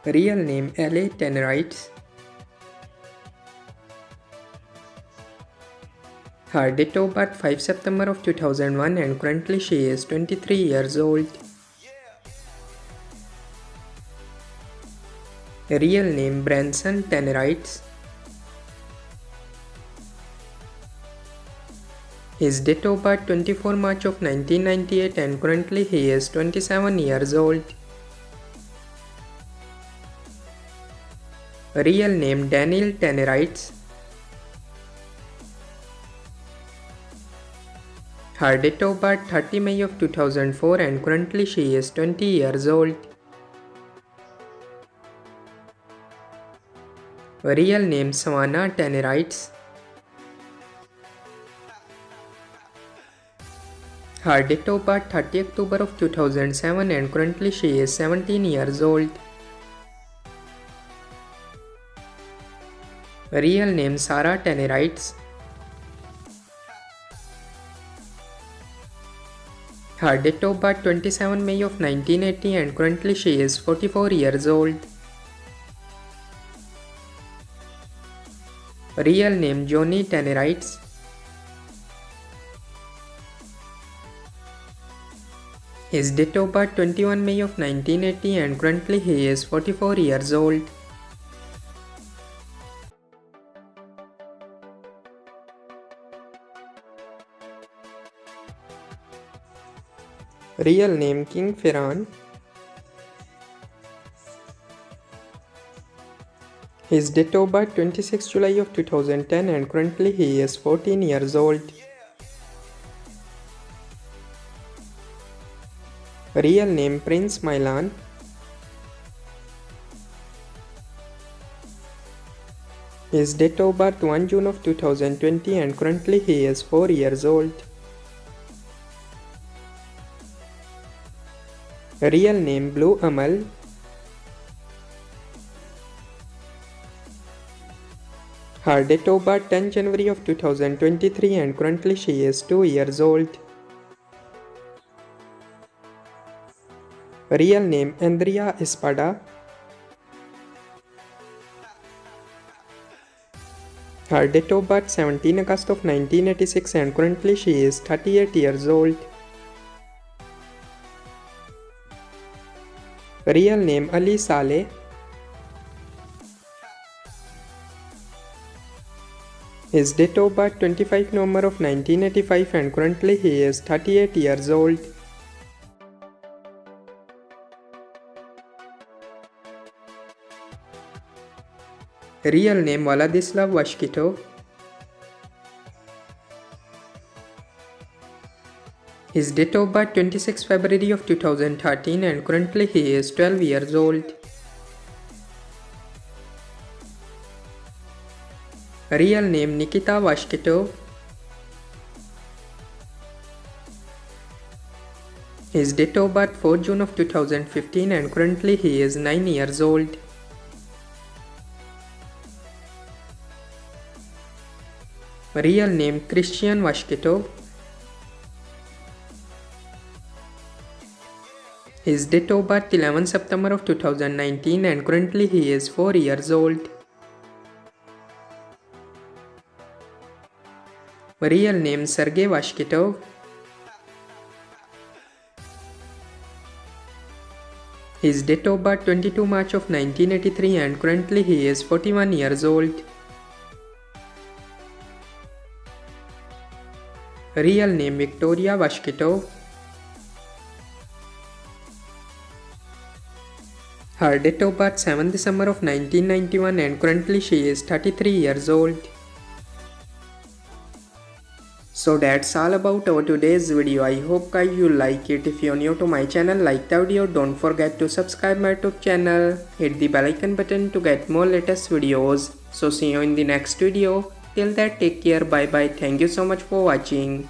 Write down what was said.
Real name LA Tannerites. Her date of birth 5 September of 2001 and currently she is 23 years old. Real name Branson Tannerites. His date of birth 24 March of 1998 and currently he is 27 years old. Real name Daniel Tannerites. Her date of birth 30 May of 2004 and currently she is 20 years old. Real name Savannah Tannerites. Her date of birth 30 October of 2007 and currently she is 17 years old. Real name Sarah Tannerites. Her date of birth 27 May of 1980 and currently she is 44 years old. Real name Johnny Tannerites. His date of birth 21 May of 1980 and currently he is 44 years old. Real name King Ferran. His date of birth 26 July of 2010 and currently he is 14 years old. Real name Prince Milan. His date of birth 1 June of 2020 and currently he is 4 years old. Real name Blue Amal. Her date of birth 10 January of 2023 and currently she is 2 years old. Real name Andrea Espada. Her date of birth 17 August of 1986 and currently she is 38 years old. Real name Ali Saleh. His date of birth 25 November of 1985 and currently he is 38 years old. Real name Vladislav Vashkitov. His date of birth 26 February of 2013 and currently he is 12 years old. Real name Nikita Vashkitov. His date of birth 4 June of 2015 and currently he is 9 years old. Real name Christian Vashkitov. His date of birth 11 September of 2019 and currently he is 4 years old. Real name Sergey Vashkitov. His date of birth 22 March of 1983 and currently he is 41 years old. Real name Victoria Vashkitov. Her date of birth 7 December of 1991 and currently she is 33 years old. So that's all about our today's video. I hope guys you like it. If you're new to my channel, like the video, don't forget to subscribe my YouTube channel. Hit the bell icon button to get more latest videos. So see you in the next video. Till that, take care. Bye bye. Thank you so much for watching.